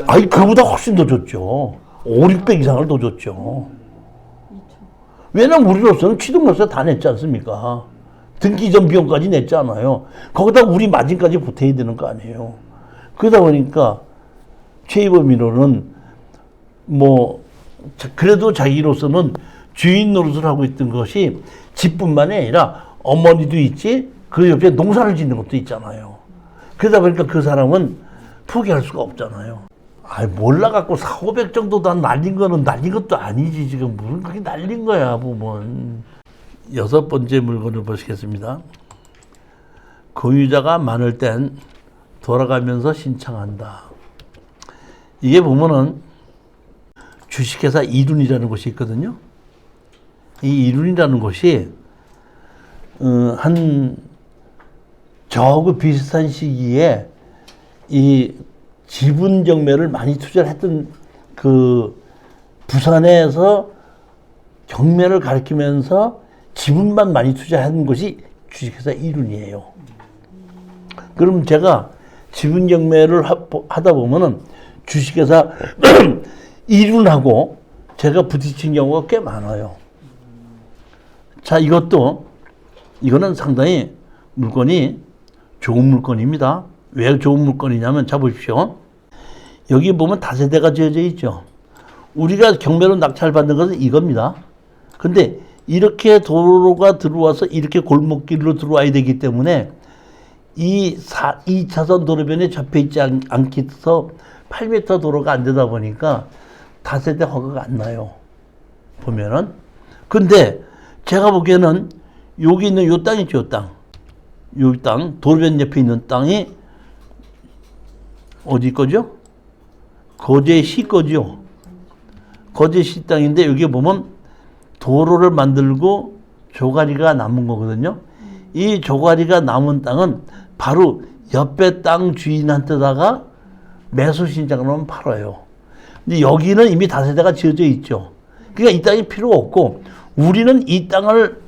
아니 그보다 훨씬 더 줬죠. 5,600 이상을 더 줬죠. 왜냐면 우리로서는 취등록세 다 냈지 않습니까? 등기 이전 비용까지 냈잖아요. 거기다 우리 마진까지 보태야 되는 거 아니에요. 그러다 보니까 최희범이로는 뭐 그래도 자기로서는 주인 노릇을 하고 있던 것이 집뿐만이 아니라 어머니도 있지 그 옆에 농사를 짓는 것도 있잖아요. 그러다 보니까 그 사람은 포기할 수가 없잖아요. 몰라갖고 4,500 정도 다 날린 거는 날린 것도 아니지 지금 무슨 그게 날린 거야 보면. 6번째 물건을 보시겠습니다. 공유자가 많을 땐 돌아가면서 신청한다. 이게 보면은 주식회사 이룬이라는 곳이 있거든요. 이 이룬이라는 곳이 저하고 비슷한 시기에 이 지분 경매를 많이 투자를 했던 그 부산에서 경매를 가르치면서 지분만 많이 투자한 곳이 주식회사 이룬이에요. 그럼 제가 지분 경매를 하다 보면은 주식회사 이룬하고 제가 부딪힌 경우가 꽤 많아요. 자, 이거는 상당히 물건이 좋은 물건입니다. 왜 좋은 물건이냐면, 자, 보십시오. 여기 보면 다세대가 지어져 있죠. 우리가 경매로 낙찰받는 것은 이겁니다. 근데 이렇게 도로가 들어와서 이렇게 골목길로 들어와야 되기 때문에 이 2차선 도로변에 접해 있지 않기 해서 8m 도로가 안 되다 보니까 다세대 허가가 안 나요. 보면은. 근데 제가 보기에는 여기 있는 요 땅 있죠, 요 땅. 요 땅, 도로변 옆에 있는 땅이 어디 거죠? 거제시 거죠. 거제시 땅인데 여기 보면 도로를 만들고 조가리가 남은 거거든요. 이 조가리가 남은 땅은 바로 옆에 땅 주인한테다가 매수 신청을 하면 팔아요. 근데 여기는 이미 다세대가 지어져 있죠. 그러니까 이 땅이 필요 없고 우리는 이 땅을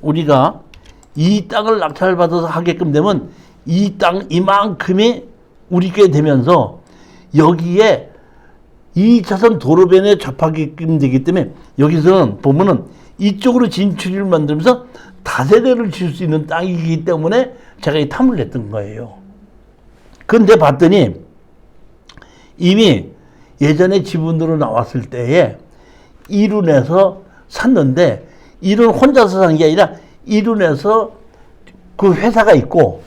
낙찰받아서 하게끔 되면 이 땅 이만큼이 우리께 되면서 여기에 2차선 도로변에 접하게끔 되기 때문에 여기서는 보면은 이쪽으로 진출을 만들면서 다세대를 지을 수 있는 땅이기 때문에 제가 이 탐을 냈던 거예요. 그런데 봤더니 이미 예전에 지분으로 나왔을 때에 이룬에서 샀는데 이룬 혼자서 산 게 아니라 이룬에서 그 회사가 있고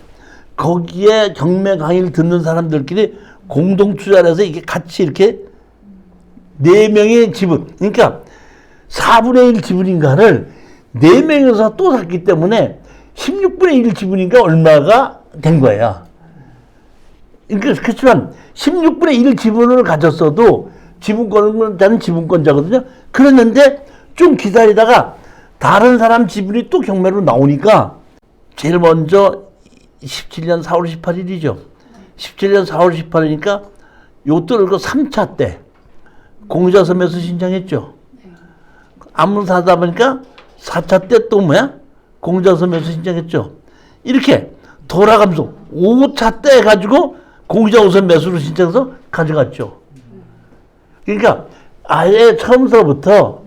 거기에 경매 강의를 듣는 사람들끼리 공동 투자를 해서 이게 같이 이렇게 4명의 지분, 그러니까 4분의 1 지분인가를 4명에서 또 샀기 때문에 16분의 1 지분이니까 얼마가 된 거야. 그러니까 그렇지만 16분의 1 지분을 가졌어도 지분권자는 지분권자거든요. 그랬는데 좀 기다리다가 다른 사람 지분이 또 경매로 나오니까 제일 먼저 17년 4월 18일이죠. 17년 4월 18일이니까 요것도 그리고 3차 때 공유자서 매수 신청했죠. 아무 사다 보니까 4차 때 또 뭐야? 공유자서 매수 신청했죠. 이렇게 돌아가면서 5차 때 가지고 공유자 우선 매수를 신청해서 가져갔죠. 그러니까 아예 처음서부터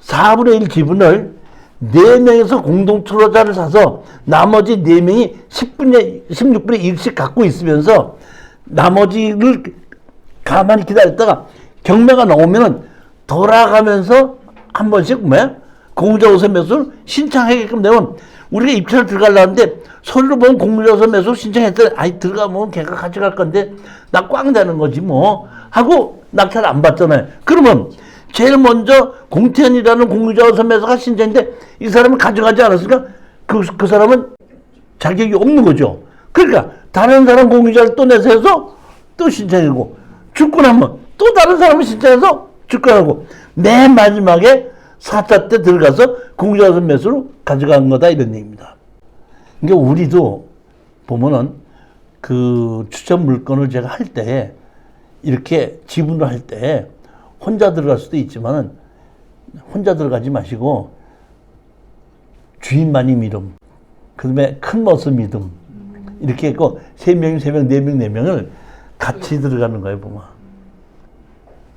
4분의 1 지분을 4명에서 공동 출원자를 사서 나머지 4명이 16분의 1씩 갖고 있으면서 나머지를 가만히 기다렸다가 경매가 나오면은 돌아가면서 한 번씩 뭐야? 공유자 우선 매수를 신청하게끔 되면 우리가 입찰을 들어가려는데 서류로 보면 공유자 우선 매수 신청했더니 아이 들어가면 걔가 가져갈 건데 나 꽝 되는 거지 뭐 하고 낙찰 안 받잖아요. 그러면 제일 먼저 공태현이라는 공유자 우선 매수가 신청인데 이 사람은 가져가지 않았으니까 그 사람은 자격이 없는 거죠. 그러니까 다른 사람 공유자를 또 내세워서 또 신청하고 죽고 나면 또 다른 사람을 신청해서 죽고하고 맨 마지막에 4차 때 들어가서 공유자 우선 매수로 가져간 거다 이런 얘기입니다. 그러니까 우리도 보면은 그 추천 물건을 제가 할 때 이렇게 지분을 할 때 혼자 들어갈 수도 있지만은 혼자 들어가지 마시고 주인만이 믿음, 그 다음에 큰 머스 믿음 이렇게 했고 3명, 3명, 4명, 4명을 같이 들어가는 거예요 보면.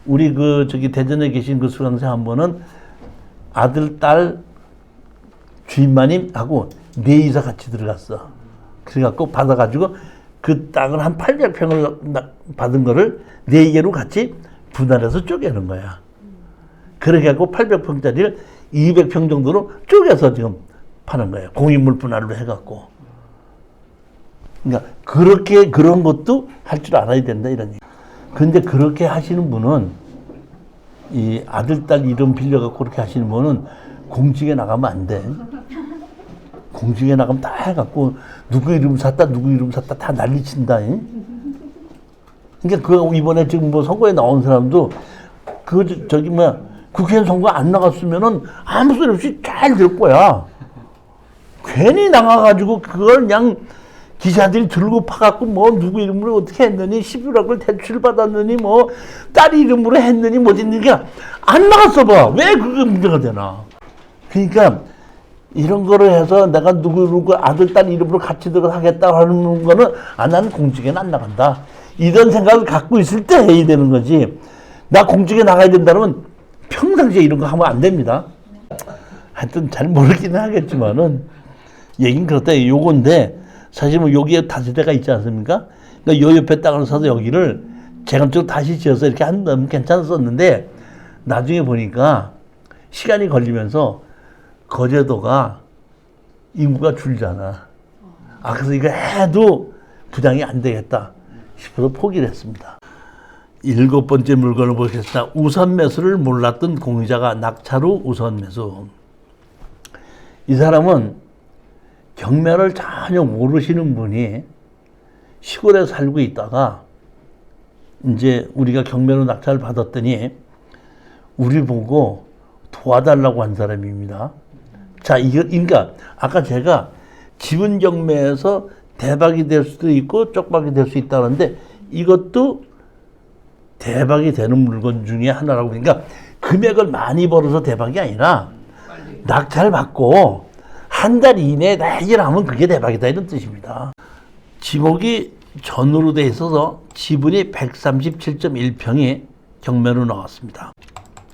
우리 그 저기 대전에 계신 그 수강생 한 번은 아들, 딸, 주인마님 하고 4이서 같이 들어갔어. 그래갖고 받아가지고 그 땅을 한 800평을 받은 거를 4개로 같이 분할해서 쪼개는 거야. 그렇게 해갖고 800평짜리를 200평 정도로 쪼개서 지금 파는 거예요. 공인물 분할로 해갖고. 그러니까 그렇게 그런 것도 할 줄 알아야 된다 이런 얘기. 근데 그렇게 하시는 분은 이 아들, 딸 이름 빌려갖고 그렇게 하시는 분은 공직에 나가면 안 돼. 공직에 나가면 다 해갖고 누구 이름 샀다 누구 이름 샀다 다 난리친다. 그러니까 그 이번에 지금 뭐 선거에 나온 사람도 그 저기 뭐야 국회의원 선거 안 나갔으면은 아무 소리 없이 잘 될 거야. 괜히 나가가지고 그걸 그냥 기자들이 들고 파갖고 뭐 누구 이름으로 어떻게 했느니 11억을 대출 받았느니 뭐 딸 이름으로 했느니 뭐 했느니까 안 나갔어 봐. 왜 그게 문제가 되나. 그러니까 이런 거를 해서 내가 누구 아들, 딸 이름으로 같이 들어가 하겠다 하는 거는 나는 공직에는 안 나간다. 이런 생각을 갖고 있을 때 해야 되는 거지. 나 공직에 나가야 된다면 평상시에 이런 거 하면 안 됩니다. 하여튼 잘 모르기는 하겠지만은 얘긴 그렇다. 요건데 사실 뭐 여기에 다세대가 있지 않습니까? 그러니까 요 옆에 땅을 사서 여기를 재건축 다시 지어서 이렇게 한다면 괜찮았었는데 나중에 보니까 시간이 걸리면서 거제도가 인구가 줄잖아. 그래서 이거 해도 부장이 안 되겠다 싶어서 포기를 했습니다. 7번째 물건을 보겠습니다. 우선 매수를 몰랐던 공유자가 낙찰 후 우선 매수. 이 사람은 경매를 전혀 모르시는 분이 시골에 살고 있다가 이제 우리가 경매로 낙찰을 받았더니 우리 보고 도와달라고 한 사람입니다. 자, 그러니까 아까 제가 지분 경매에서 대박이 될 수도 있고 쪽박이 될 수 있다는데 이것도 대박이 되는 물건 중에 하나라고. 그러니까 금액을 많이 벌어서 대박이 아니라 낙찰 받고 한 달 이내에 다 해결하면 그게 대박이다 이런 뜻입니다. 지목이 전으로 돼 있어서 지분이 137.1평이 경매로 나왔습니다.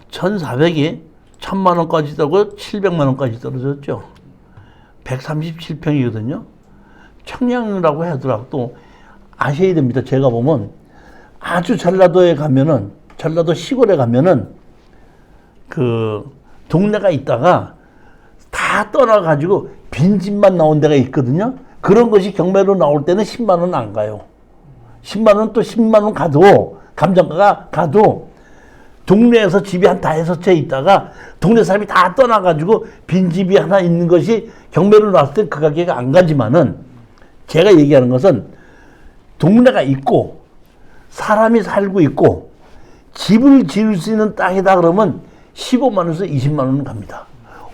1,400이 1,000만 원까지 떨고 700만 원까지 떨어졌죠. 137평이거든요. 청량이라고 하더라도 또 아셔야 됩니다. 제가 보면 아주 전라도에 가면은 전라도 시골에 가면은 그 동네가 있다가 다 떠나가지고 빈집만 나온 데가 있거든요. 그런 것이 경매로 나올 때는 10만 원 안 가요. 10만 원 또 10만 원 가도 감정가가 가도 동네에서 집이 한 5채 있다가 동네 사람이 다 떠나가지고 빈집이 하나 있는 것이 경매로 나왔을 때 그 가격이 안 가지만은 제가 얘기하는 것은 동네가 있고 사람이 살고 있고 집을 지을 수 있는 땅이다 그러면 15만 원에서 20만 원은 갑니다.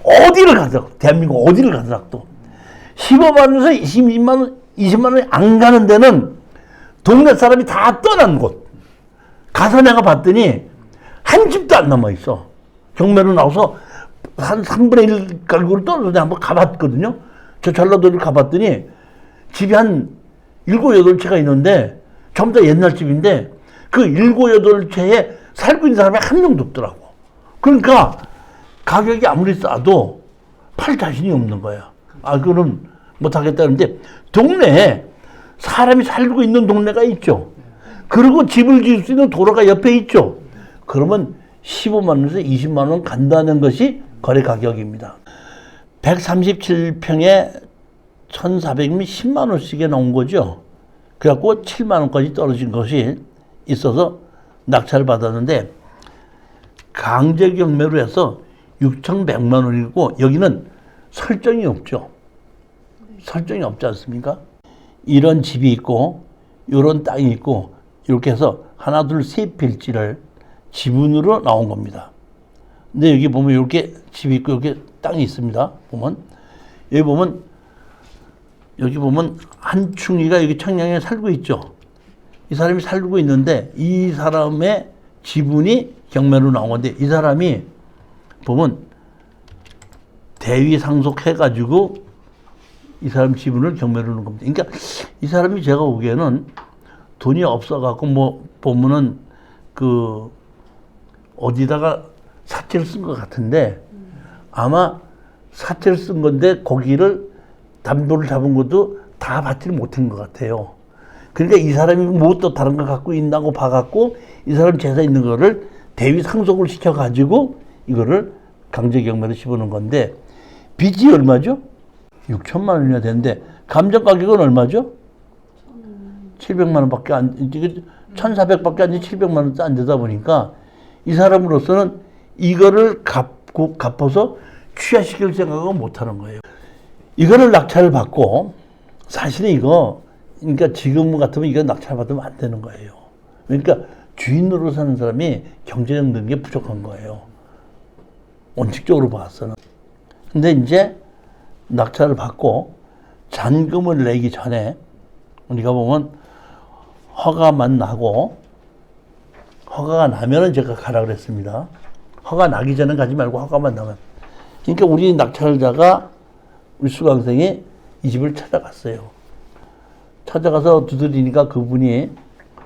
어디를 가더라도 대한민국 어디를 가더라도 15만 원에서 20만 원이 안 가는 데는 동네 사람이 다 떠난 곳 가서 내가 봤더니 한 집도 안 남아있어. 경매로 나와서 한 3분의 1 가격으로 떨어져 내가 한번 가봤거든요. 저 전라도를 가봤더니 집이 한 7, 8채가 있는데 전부 다 옛날 집인데 그 7, 8채에 살고 있는 사람이 한 명도 없더라고. 그러니까 가격이 아무리 싸도 팔 자신이 없는 거야. 아, 그럼 못하겠다는데 동네에 사람이 살고 있는 동네가 있죠. 그리고 집을 지을 수 있는 도로가 옆에 있죠. 그러면 15만 원에서 20만 원 간다는 것이 거래 가격입니다. 137평에 1,400이면 10만 원씩에 나온 거죠. 그래갖고 7만 원까지 떨어진 것이 있어서 낙찰을 받았는데 강제 경매로 해서 6,100만 원이고 여기는 설정이 없죠. 설정이 없지 않습니까? 이런 집이 있고 이런 땅이 있고 이렇게 해서 하나 둘 세 필지를 지분으로 나온 겁니다. 근데 여기 보면 이렇게 집이 있고 이렇게 땅이 있습니다. 보면 여기 보면 한충이가 여기 청량에 살고 있죠. 이 사람이 살고 있는데 이 사람의 지분이 경매로 나온 건데 이 사람이 보면 대위 상속해가지고 이 사람 지분을 경매로 넣은 겁니다. 그러니까 이 사람이 제가 보기에는 돈이 없어갖고 뭐 보면은 그 어디다가 사채를 쓴 것 같은데 아마 사채를 쓴 건데 거기를 담보를 잡은 것도 다 받지를 못한 것 같아요. 그러니까 이 사람이 뭐 또 다른 거 갖고 있나고 봐갖고 이 사람 재산 있는 거를 대위 상속을 시켜가지고 이거를 강제 경매로 집어넣은 건데 빚이 얼마죠? 6천만 원이나 되는데 감정 가격은 얼마죠? 700만 원밖에 안, 1,400밖에 안 돼 700만 원도 안 되다 보니까 이 사람으로서는 이거를 갚아서 취하시킬 생각은 못 하는 거예요. 이거를 낙찰을 받고 사실은 이거 그러니까 지금 같으면 이거 낙찰 받으면 안 되는 거예요. 그러니까 주인으로 사는 사람이 경제적 능력이 부족한 거예요. 원칙적으로 봐서는. 근데 이제 낙찰을 받고 잔금을 내기 전에 우리가 보면 허가만 나고 허가가 나면은 제가 가라 그랬습니다. 허가 나기 전에 가지 말고 허가만 나면. 그러니까 우리 낙찰자가 우리 수강생이 이 집을 찾아갔어요. 찾아가서 두드리니까 그분이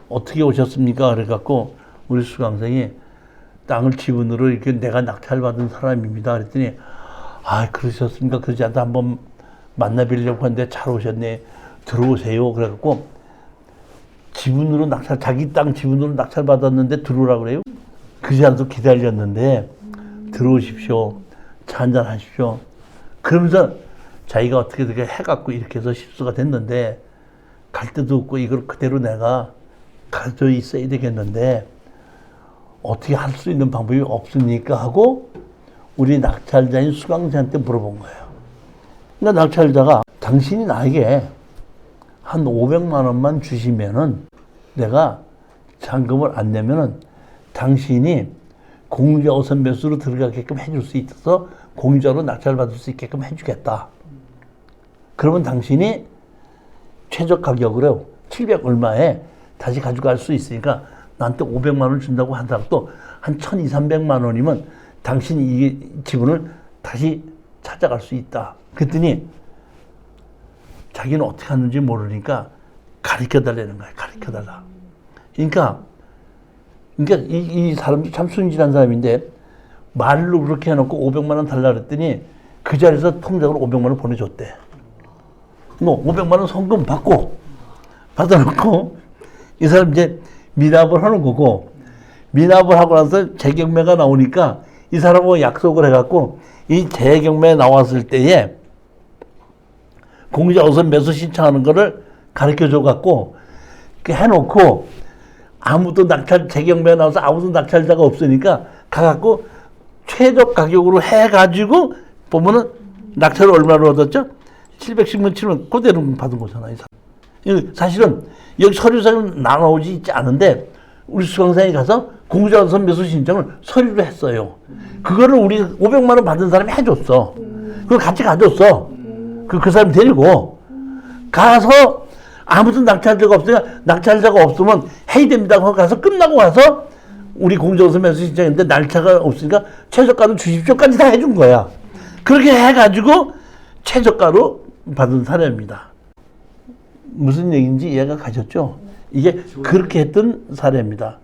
어떻게 오셨습니까? 그래갖고 우리 수강생이 땅을 지분으로 이렇게 내가 낙찰받은 사람입니다. 그랬더니 아, 그러셨습니까? 그러지 않다 한번 만나뵈려고 하는데 잘 오셨네. 들어오세요. 그래갖고 지분으로 낙찰, 자기 땅 지분으로 낙찰받았는데 들어오라고 그래요. 그 시간도 기다렸는데 들어오십시오. 차 한잔 하십시오. 그러면서 자기가 어떻게 해갖고 이렇게 해서 실수가 됐는데 갈 데도 없고 이걸 그대로 내가 가져 있어야 되겠는데 어떻게 할 수 있는 방법이 없습니까? 하고 우리 낙찰자인 수강자한테 물어본 거예요. 그러니까 낙찰자가 당신이 나에게 한 500만 원만 주시면은 내가 잔금을 안 내면은 당신이 공유자 우선 매수로 들어가게끔 해줄 수 있어서 공유자로 낙찰 받을 수 있게끔 해주겠다. 그러면 당신이 최저 가격으로 700 얼마에 다시 가져갈 수 있으니까 나한테 500만 원 준다고 하더라도 한 1,200, 300만 원이면 당신이 이 지분을 다시 찾아갈 수 있다. 그랬더니 자기는 어떻게 하는지 모르니까 가르쳐 달라는 거야. 가르쳐 달라. 그러니까 이 사람도 참 순진한 사람인데 말로 그렇게 해놓고 500만 원 달라 그랬더니 그 자리에서 통장으로 500만 원 보내줬대. 뭐 500만 원 성금 받아놓고 이 사람 이제 미납을 하는 거고 미납을 하고 나서 재경매가 나오니까 이 사람하고 약속을 해갖고 이 재경매 나왔을 때에 공유자 우선 매수 신청하는 거를 가르쳐 줘갖고 해놓고 아무도 재경매가 나와서 아무도 낙찰자가 없으니까 가갖고 최저 가격으로 해가지고 보면은 낙찰을 얼마로 얻었죠? 710만 7원 그대로 받은 거잖아요. 사실은 여기 서류상은 나오지 있지 않은데 우리 수강생이 가서 공유자산 매수 신청을 서류로 했어요. 그거를 우리 500만 원 받은 사람이 해줬어. 그걸 같이 가줬어. 그 사람 데리고 가서 아무튼 낙찰자가 없으니까 낙찰자가 없으면 해야 됩니다. 하고 가서 끝나고 와서 우리 공정선 매수 신청했는데 날짜가 없으니까 최저가로 주십시오까지 다 해준 거야. 그렇게 해가지고 최저가로 받은 사례입니다. 무슨 얘기인지 이해가 가셨죠? 이게 그렇게 했던 사례입니다.